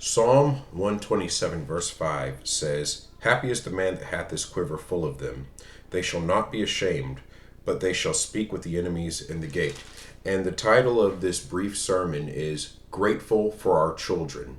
Psalm 127 verse 5 says, Happy is the man that hath his quiver full of them. They shall not be ashamed, but they shall speak with the enemies in the gate. And the title of this brief sermon is Grateful for Our Children.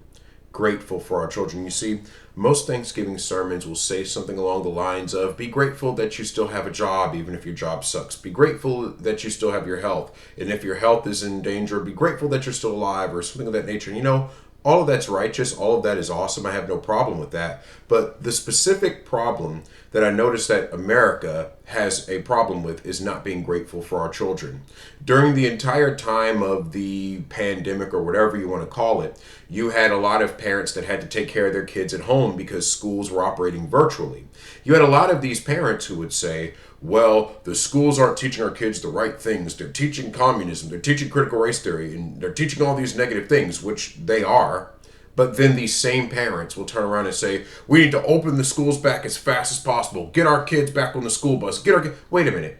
Grateful for our children. You see, most Thanksgiving sermons will say something along the lines of, be grateful that you still have a job even if your job sucks. Be grateful that you still have your health. And if your health is in danger, be grateful that you're still alive, or something of that nature. And you know, all of that's righteous. All of that is awesome. I have no problem with that. But the specific problem that I noticed that America has a problem with is not being grateful for our children. During the entire time of the pandemic, or whatever you want to call it, you had a lot of parents that had to take care of their kids at home because schools were operating virtually. You had a lot of these parents who would say, well, the schools aren't teaching our kids the right things. They're teaching communism, they're teaching critical race theory, and they're teaching all these negative things, which they are. But then these same parents will turn around and say, we need to open the schools back as fast as possible. Get our kids back on the school bus. Wait a minute.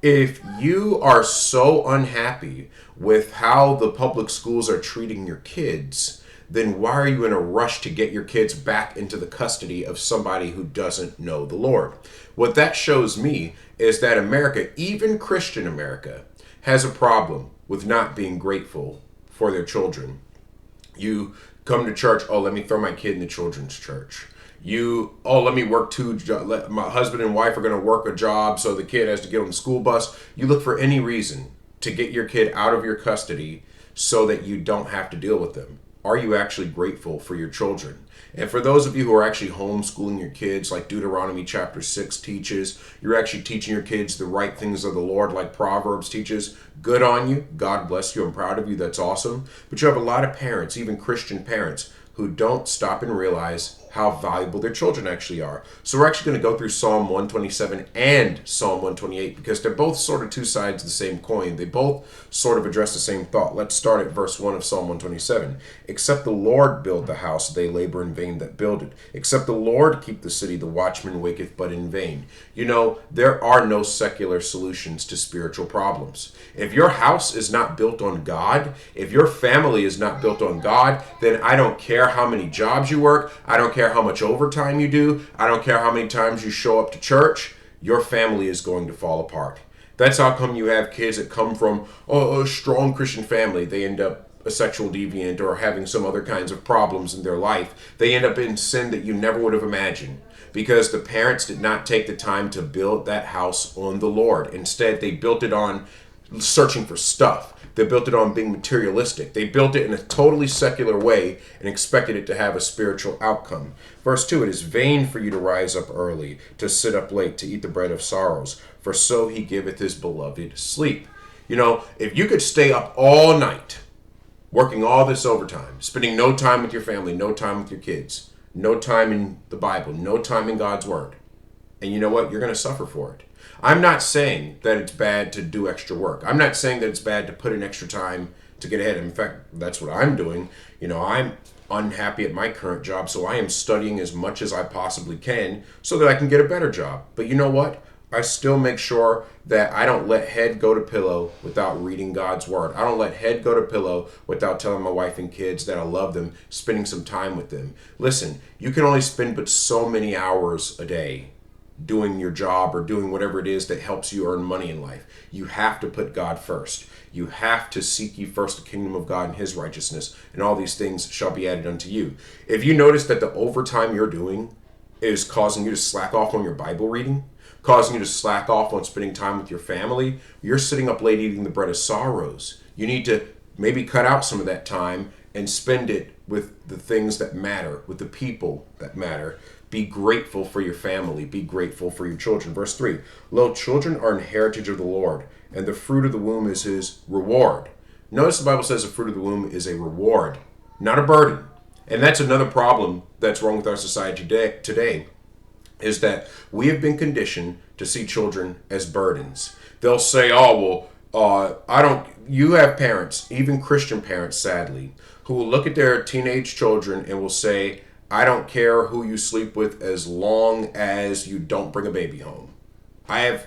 If you are so unhappy with how the public schools are treating your kids, then why are you in a rush to get your kids back into the custody of somebody who doesn't know the Lord? What that shows me is that America, even Christian America, has a problem with not being grateful for their children. You come to church, oh, let me throw my kid in the children's church. Let me work my husband and wife are going to work a job so the kid has to get on the school bus. You look for any reason to get your kid out of your custody so that you don't have to deal with them. Are you actually grateful for your children? And for those of you who are actually homeschooling your kids, like Deuteronomy chapter 6 teaches, you're actually teaching your kids the right things of the Lord, like Proverbs teaches. Good on you. God bless you. I'm proud of you. That's awesome. But you have a lot of parents, even Christian parents, who don't stop and realize how valuable their children actually are. So we're actually going to go through Psalm 127 and Psalm 128 because they're both sort of two sides of the same coin. They both sort of address the same thought. Let's start at verse 1 of Psalm 127. Except the Lord build the house, they labor in vain that build it. Except the Lord keep the city, the watchman waketh but in vain. You know, there are no secular solutions to spiritual problems. If your house is not built on God, if your family is not built on God, then I don't care how many jobs you work. I don't care how much overtime you do. I don't care how many times you show up to church. Your family is going to fall apart. That's how come you have kids that come from a strong Christian family. They end up a sexual deviant or having some other kinds of problems in their life. They end up in sin that you never would have imagined because the parents did not take the time to build that house on the Lord. Instead, they built it on searching for stuff. They built it on being materialistic. They built it in a totally secular way and expected it to have a spiritual outcome. Verse 2, it is vain for you to rise up early, to sit up late, to eat the bread of sorrows, for so he giveth his beloved sleep. You know, if you could stay up all night, working all this overtime, spending no time with your family, no time with your kids, no time in the Bible, no time in God's Word, and you know what? You're going to suffer for it. I'm not saying that it's bad to do extra work. I'm not saying that it's bad to put in extra time to get ahead. In fact, that's what I'm doing. You know, I'm unhappy at my current job, so I am studying as much as I possibly can so that I can get a better job. But you know what? I still make sure that I don't let head go to pillow without reading God's Word. I don't let head go to pillow without telling my wife and kids that I love them, spending some time with them. Listen, you can only spend but so many hours a day doing your job or doing whatever it is that helps you earn money in life. You have to put God first. You have to seek ye first the kingdom of God and his righteousness, and all these things shall be added unto you. If you notice that the overtime you're doing is causing you to slack off on your Bible reading, causing you to slack off on spending time with your family, you're sitting up late eating the bread of sorrows. You need to maybe cut out some of that time and spend it with the things that matter, with the people that matter. Be grateful for your family. Be grateful for your children. Verse 3, lo, children are an heritage of the Lord, and the fruit of the womb is his reward. Notice the Bible says the fruit of the womb is a reward, not a burden. And that's another problem that's wrong with our society today is that we have been conditioned to see children as burdens. They'll say, you have parents, even Christian parents, sadly, who will look at their teenage children and will say, I don't care who you sleep with as long as you don't bring a baby home. I have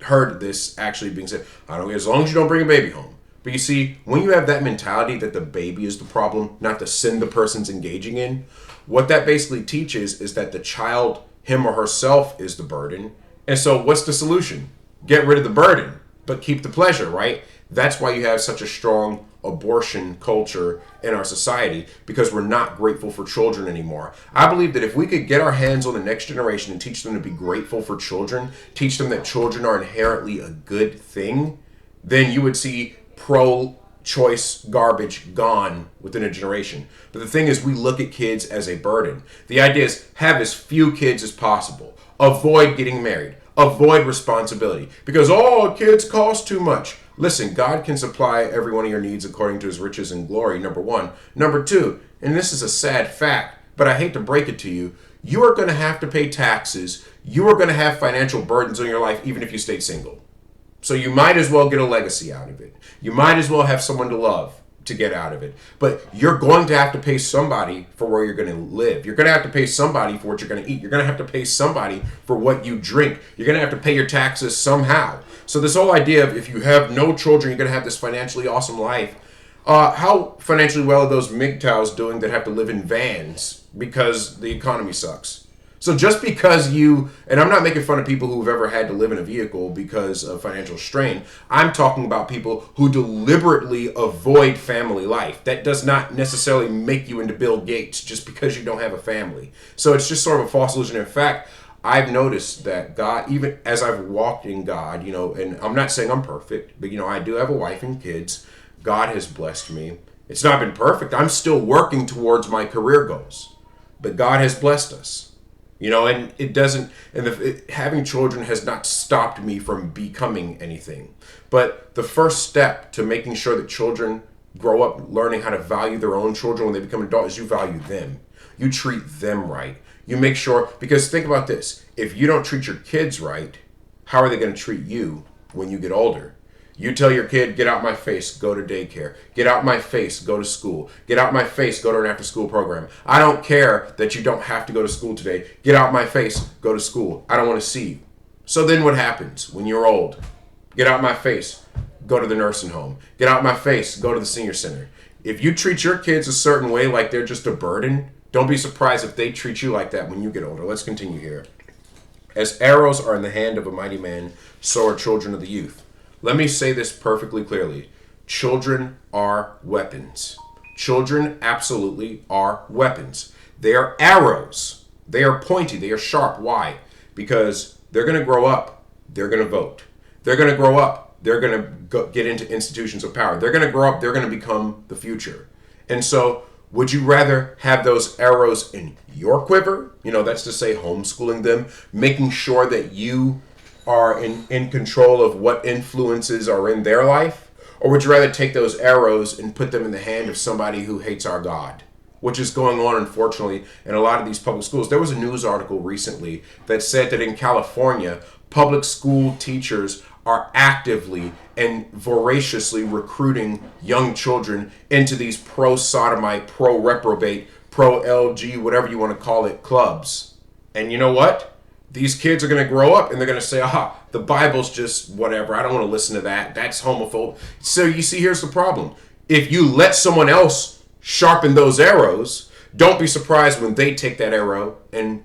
heard this actually being said, I don't care as long as you don't bring a baby home. But you see, when you have that mentality that the baby is the problem, not the sin the person's engaging in, what that basically teaches is that the child, him or herself, is the burden. And so what's the solution? Get rid of the burden, but keep the pleasure, right? That's why you have such a strong abortion culture in our society, because we're not grateful for children anymore. I believe that if we could get our hands on the next generation and teach them to be grateful for children, teach them that children are inherently a good thing, then you would see pro-choice garbage gone within a generation. But the thing is, we look at kids as a burden. The idea is have as few kids as possible. Avoid getting married. Avoid responsibility. Because, kids cost too much. Listen, God can supply every one of your needs according to his riches and glory, number one. Number two, and this is a sad fact, but I hate to break it to you, you are going to have to pay taxes. You are going to have financial burdens on your life, even if you stayed single. So you might as well get a legacy out of it. You might as well have someone to love to get out of it. But you're going to have to pay somebody for where you're going to live. You're going to have to pay somebody for what you're going to eat. You're going to have to pay somebody for what you drink. You're going to have to pay your taxes somehow. So this whole idea of if you have no children, you're going to have this financially awesome life. How financially well are those MGTOWs doing that have to live in vans because the economy sucks? So just because and I'm not making fun of people who've ever had to live in a vehicle because of financial strain. I'm talking about people who deliberately avoid family life. That does not necessarily make you into Bill Gates just because you don't have a family. So it's just sort of a false illusion. In fact, I've noticed that God, even as I've walked in God, and I'm not saying I'm perfect, but I do have a wife and kids. God has blessed me. It's not been perfect. I'm still working towards my career goals, but God has blessed us. And it doesn't, having children has not stopped me from becoming anything. But the first step to making sure that children grow up learning how to value their own children when they become adults is you value them. You treat them right. You make sure, because think about this, if you don't treat your kids right, how are they going to treat you when you get older? You tell your kid, get out my face, go to daycare. Get out my face, go to school. Get out my face, go to an after-school program. I don't care that you don't have to go to school today. Get out my face, go to school. I don't want to see you. So then what happens when you're old? Get out my face, go to the nursing home. Get out my face, go to the senior center. If you treat your kids a certain way, like they're just a burden, don't be surprised if they treat you like that when you get older. Let's continue here. As arrows are in the hand of a mighty man, so are children of the youth. Let me say this perfectly clearly. Children are weapons. Children absolutely are weapons. They are arrows. They are pointy. They are sharp. Why? Because they're going to grow up. They're going to vote. They're going to grow up. They're going to get into institutions of power. They're going to grow up. They're going to become the future. And so would you rather have those arrows in your quiver? That's to say homeschooling them, making sure that you are in control of what influences are in their life? Or would you rather take those arrows and put them in the hand of somebody who hates our God? Which is going on, unfortunately, in a lot of these public schools. There was a news article recently that said that in California, public school teachers are actively and voraciously recruiting young children into these pro-sodomite, pro-reprobate, pro-LG, whatever you want to call it, clubs. And you know what? These kids are going to grow up and they're going to say, the Bible's just whatever. I don't want to listen to that. That's homophobic. So you see, here's the problem. If you let someone else sharpen those arrows, don't be surprised when they take that arrow and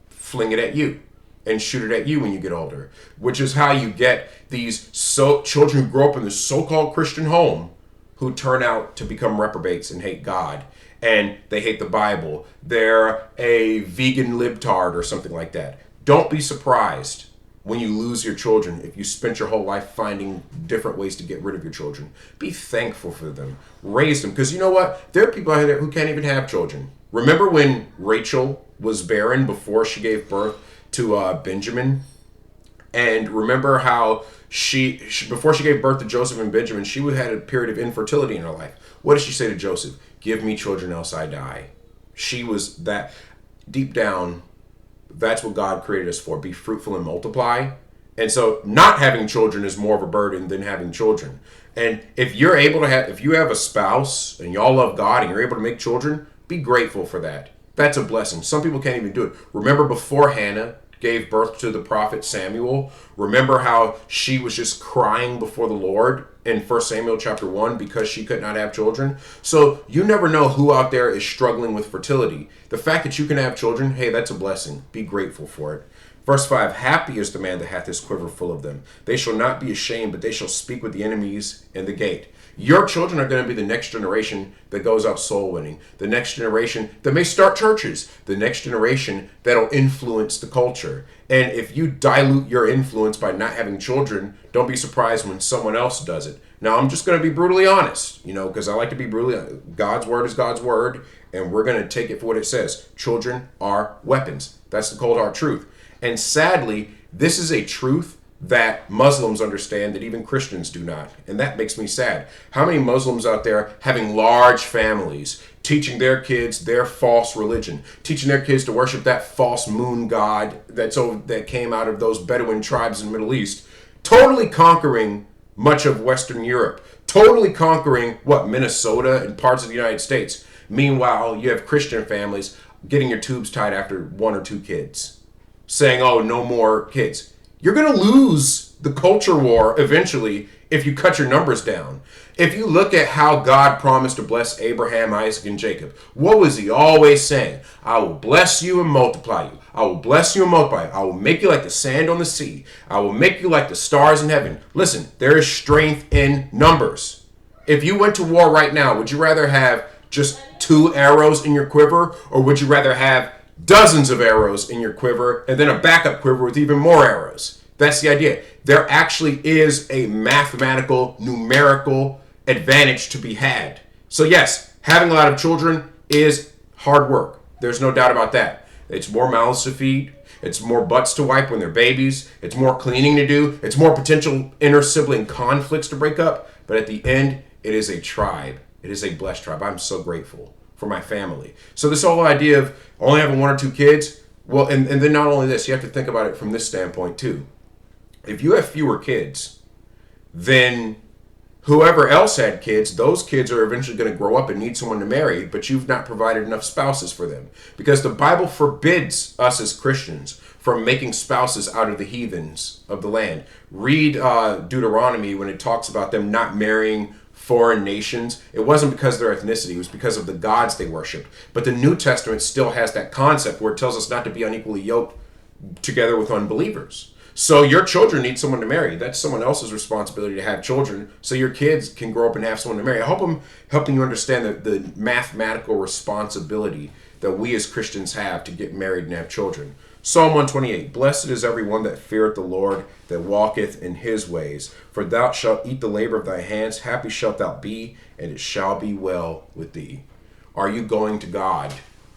fling it at you and shoot it at you when you get older, which is how you get these children who grow up in this so-called Christian home who turn out to become reprobates and hate God. And they hate the Bible. They're a vegan libtard or something like that. Don't be surprised when you lose your children if you spent your whole life finding different ways to get rid of your children. Be thankful for them. Raise them. Because you know what? There are people out there who can't even have children. Remember when Rachel was barren before she gave birth to Benjamin? And remember how before she gave birth to Joseph and Benjamin, she had a period of infertility in her life. What did she say to Joseph? Give me children else I die. She was that deep down. That's what God created us for. Be fruitful and multiply. And so not having children is more of a burden than having children. And if you have a spouse and y'all love God and you're able to make children, be grateful for that. That's a blessing. Some people can't even do it. Remember before Hannah gave birth to the prophet Samuel, remember how she was just crying before the Lord in 1 Samuel chapter 1 because she could not have children. So you never know who out there is struggling with fertility. The fact that you can have children, hey, that's a blessing. Be grateful for it. Verse 5, happy is the man that hath his quiver full of them. They shall not be ashamed, but they shall speak with the enemies in the gate. Your children are going to be the next generation that goes out soul winning. The next generation that may start churches. The next generation that'll influence the culture. And if you dilute your influence by not having children, don't be surprised when someone else does it. Now, I'm just going to be brutally honest, because I like to be brutally honest. God's word is God's word, and we're going to take it for what it says. Children are weapons. That's the cold hard truth. And sadly, this is a truth that Muslims understand that even Christians do not. And that makes me sad. How many Muslims out there having large families, teaching their kids their false religion, teaching their kids to worship that false moon god that came out of those Bedouin tribes in the Middle East, totally conquering much of Western Europe, totally conquering, Minnesota and parts of the United States. Meanwhile, you have Christian families getting your tubes tied after 1 or 2 kids, saying, oh, no more kids. You're going to lose the culture war eventually if you cut your numbers down. If you look at how God promised to bless Abraham, Isaac, and Jacob, what was he always saying? I will bless you and multiply you. I will bless you and multiply you. I will make you like the sand on the sea. I will make you like the stars in heaven. Listen, there is strength in numbers. If you went to war right now, would you rather have just 2 arrows in your quiver, or would you rather have dozens of arrows in your quiver and then a backup quiver with even more arrows? That's the idea. There actually is a mathematical, numerical advantage to be had. So yes, having a lot of children is hard work. There's no doubt about that. It's more mouths to feed. It's more butts to wipe when they're babies. It's more cleaning to do. It's more potential inter-sibling conflicts to break up. But at the end, it is a tribe. It is a blessed tribe. I'm so grateful for my family. So this whole idea of only having 1 or 2 kids, well, and then not only this, you have to think about it from this standpoint too. If you have fewer kids, then whoever else had kids, those kids are eventually going to grow up and need someone to marry, but you've not provided enough spouses for them. Because the Bible forbids us as Christians from making spouses out of the heathens of the land. Read Deuteronomy when it talks about them not marrying foreign nations. It wasn't because of their ethnicity, it was because of the gods they worshipped. But the New Testament still has that concept where it tells us not to be unequally yoked together with unbelievers. So your children need someone to marry. That's someone else's responsibility to have children, so your kids can grow up and have someone to marry. I hope I'm helping you understand the mathematical responsibility that we as Christians have to get married and have children. Psalm 128, blessed is every one that feareth the Lord, that walketh in his ways. For thou shalt eat the labor of thy hands, happy shalt thou be, and it shall be well with thee. Are you going to God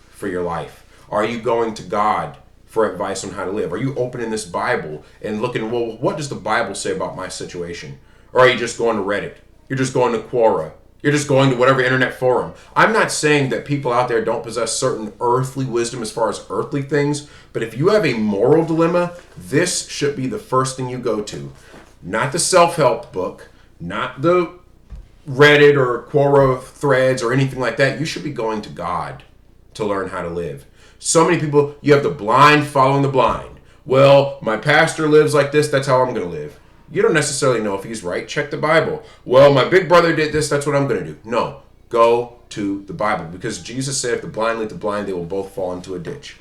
for your life? Are you going to God for advice on how to live? Are you opening this Bible and looking, well, what does the Bible say about my situation? Or are you just going to Reddit? You're just going to Quora. You're just going to whatever internet forum. I'm not saying that people out there don't possess certain earthly wisdom as far as earthly things, but if you have a moral dilemma, this should be the first thing you go to. Not the self-help book, not the Reddit or Quora threads or anything like that. You should be going to God to learn how to live. So many people, you have the blind following the blind. Well, my pastor lives like this, that's how I'm going to live. You don't necessarily know if he's right. Check the Bible. Well, my big brother did this, that's what I'm going to do. No, go to the Bible. Because Jesus said, if the blind lead the blind, they will both fall into a ditch.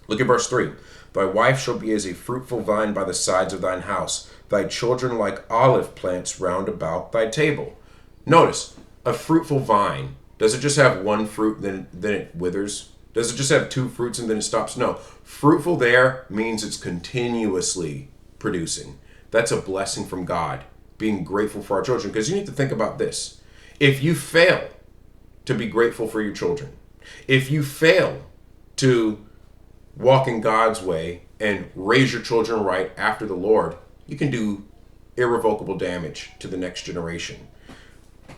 Look at verse 3. Thy wife shall be as a fruitful vine by the sides of thine house, thy children like olive plants round about thy table. Notice, a fruitful vine. Does it just have one fruit, then it withers? Does it just have 2 fruits and then it stops? No. Fruitful there means it's continuously producing. That's a blessing from God, being grateful for our children. Because you need to think about this. If you fail to be grateful for your children, if you fail to walk in God's way and raise your children right after the Lord, you can do irrevocable damage to the next generation.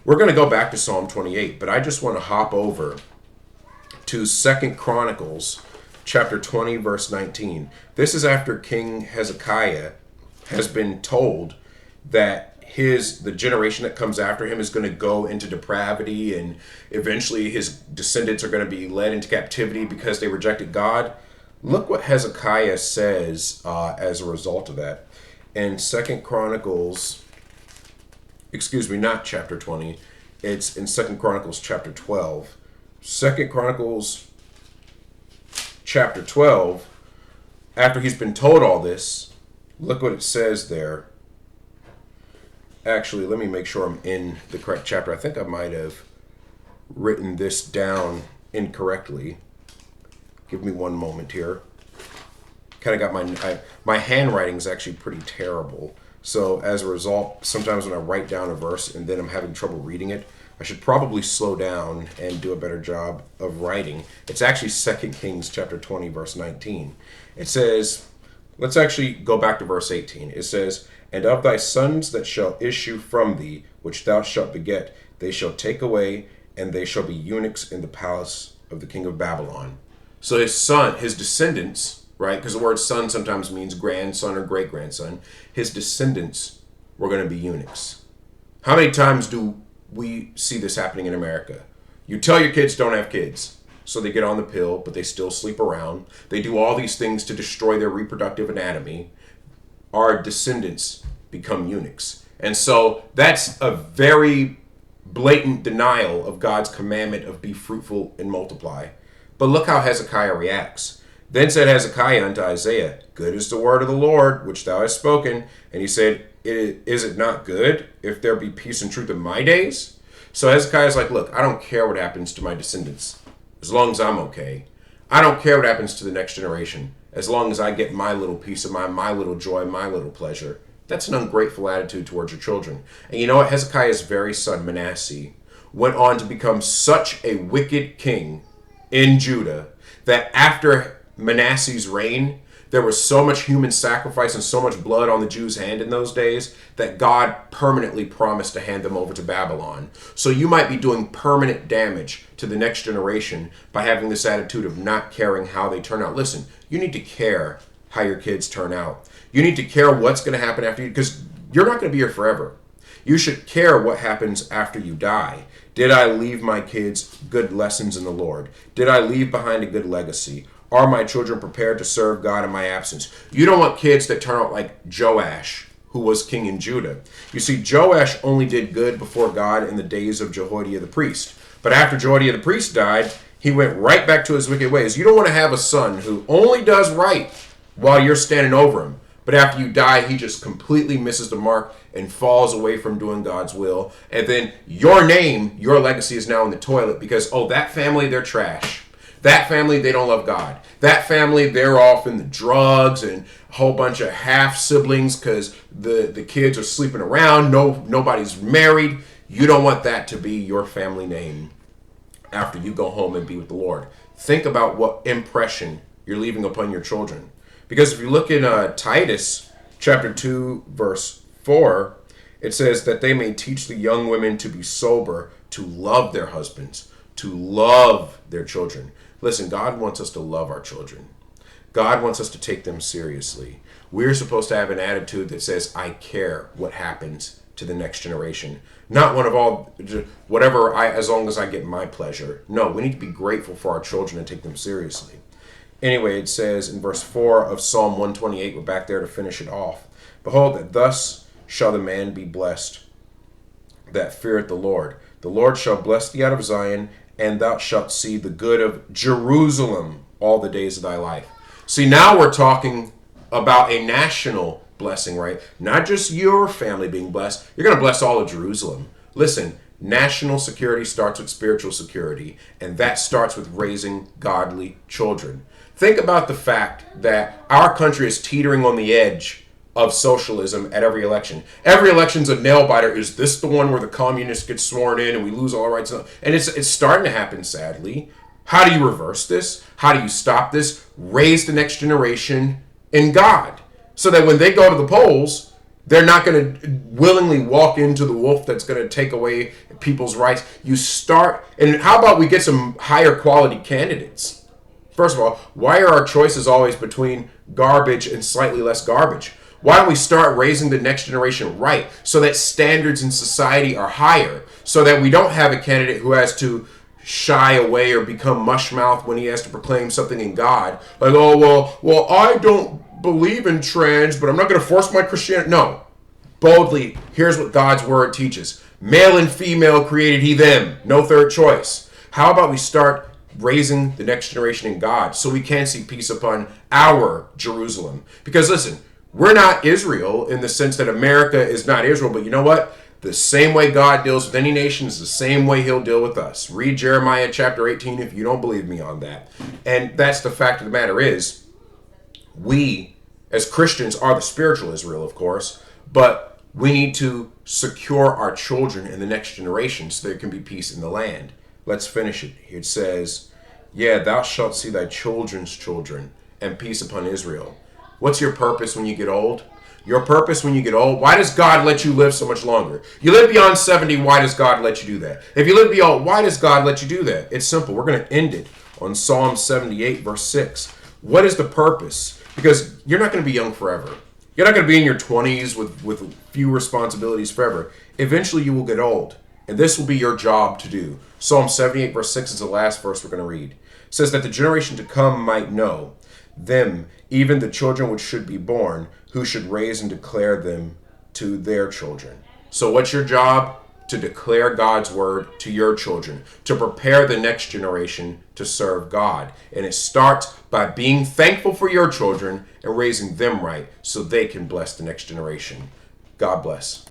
We're going to go back to Psalm 28, but I just want to hop over to 2 Chronicles chapter 20, verse 19. This is after King Hezekiah has been told that the generation that comes after him is going to go into depravity, and eventually his descendants are going to be led into captivity because they rejected God. Look what Hezekiah says as a result of that. In 2 Chronicles excuse me, not chapter 20. It's in 2 Chronicles chapter 12. 2 Chronicles chapter 12, after he's been told all this, look what it says there. Actually, let me make sure I'm in the correct chapter. I think I might have written this down incorrectly. Give me one moment here. Kind of got my handwriting is actually pretty terrible. So as a result, sometimes when I write down a verse and then I'm having trouble reading it, I should probably slow down and do a better job of writing. It's actually 2 Kings chapter 20, verse 19. It says, let's actually go back to verse 18. It says, "And of thy sons that shall issue from thee, which thou shalt beget, they shall take away, and they shall be eunuchs in the palace of the king of Babylon." So his descendants, right? Because the word son sometimes means grandson or great-grandson. His descendants were going to be eunuchs. How many times do we see this happening in America? You tell your kids don't have kids, so they get on the pill, but they still sleep around. They do all these things to destroy their reproductive anatomy. Our descendants become eunuchs. And so that's a very blatant denial of God's commandment of be fruitful and multiply. But look how Hezekiah reacts. "Then said Hezekiah unto Isaiah, Good is the word of the Lord, which thou hast spoken. And he said, Is it not good, if there be peace and truth in my days?" So Hezekiah's like, look, I don't care what happens to my descendants, as long as I'm okay. I don't care what happens to the next generation, as long as I get my little peace of mind, my little joy, my little pleasure. That's an ungrateful attitude towards your children. And you know what? Hezekiah's very son, Manasseh, went on to become such a wicked king in Judah that after Manasseh's reign, there was so much human sacrifice and so much blood on the Jews' hand in those days that God permanently promised to hand them over to Babylon. So you might be doing permanent damage to the next generation by having this attitude of not caring how they turn out. Listen, you need to care how your kids turn out. You need to care what's going to happen after you, because you're not going to be here forever. You should care what happens after you die. Did I leave my kids good lessons in the Lord? Did I leave behind a good legacy? Are my children prepared to serve God in my absence? You don't want kids that turn out like Joash, who was king in Judah. You see, Joash only did good before God in the days of Jehoiada the priest. But after Jehoiada the priest died, he went right back to his wicked ways. You don't want to have a son who only does right while you're standing over him, but after you die, he just completely misses the mark and falls away from doing God's will. And then your name, your legacy is now in the toilet because, oh, that family, they're trash. That family, they don't love God. That family, they're off in the drugs and a whole bunch of half siblings because the kids are sleeping around. Nobody's married. You don't want that to be your family name after you go home and be with the Lord. Think about what impression you're leaving upon your children. Because if you look in Titus chapter 2, verse 4, it says that they may teach the young women to be sober, to love their husbands, to love their children. Listen, God wants us to love our children. God wants us to take them seriously. We're supposed to have an attitude that says, I care what happens to the next generation. Not one of all, whatever, as long as I get my pleasure. No, we need to be grateful for our children and take them seriously. Anyway, it says in verse 4 of Psalm 128, we're back there to finish it off. Behold, that thus shall the man be blessed that feareth the Lord. The Lord shall bless thee out of Zion, and thou shalt see the good of Jerusalem all the days of thy life. See, now we're talking about a national blessing, right? Not just your family being blessed. You're going to bless all of Jerusalem. Listen, national security starts with spiritual security, and that starts with raising godly children. Think about the fact that our country is teetering on the edge of socialism at every election. Every election's a nail biter. Is this the one where the communists get sworn in and we lose all our rights? And it's starting to happen, sadly. How do you reverse this? How do you stop this? Raise the next generation in God, so that when they go to the polls, they're not going to willingly walk into the wolf that's going to take away people's rights. You start, and how about we get some higher quality candidates? First of all, why are our choices always between garbage and slightly less garbage? Why don't we start raising the next generation right, so that standards in society are higher, so that we don't have a candidate who has to shy away or become mushmouth when he has to proclaim something in God. Like, oh, well, I don't believe in trans, but I'm not going to force my Christianity. No. boldly, here's what God's word teaches. Male and female created he them. No third choice. How about we start raising the next generation in God so we can see peace upon our Jerusalem? Because listen, we're not Israel in the sense that America is not Israel, but you know what? The same way God deals with any nation is the same way he'll deal with us. Read Jeremiah chapter 18 if you don't believe me on that. And that's the fact of the matter is, we as Christians are the spiritual Israel, of course, but we need to secure our children in the next generation so there can be peace in the land. Let's finish it. It says, yeah, thou shalt see thy children's children and peace upon Israel. What's your purpose when you get old? Your purpose when you get old? Why does God let you live so much longer? You live beyond 70, why does God let you do that? If you live beyond, why does God let you do that? It's simple. We're going to end it on Psalm 78, verse 6. What is the purpose? Because you're not going to be young forever. You're not going to be in your 20s with few responsibilities forever. Eventually you will get old, and this will be your job to do. Psalm 78, verse 6 is the last verse we're going to read. It says that the generation to come might know them, even the children which should be born, who should raise and declare them to their children. So what's your job? To declare God's word to your children, to prepare the next generation to serve God. And it starts by being thankful for your children and raising them right so they can bless the next generation. God bless.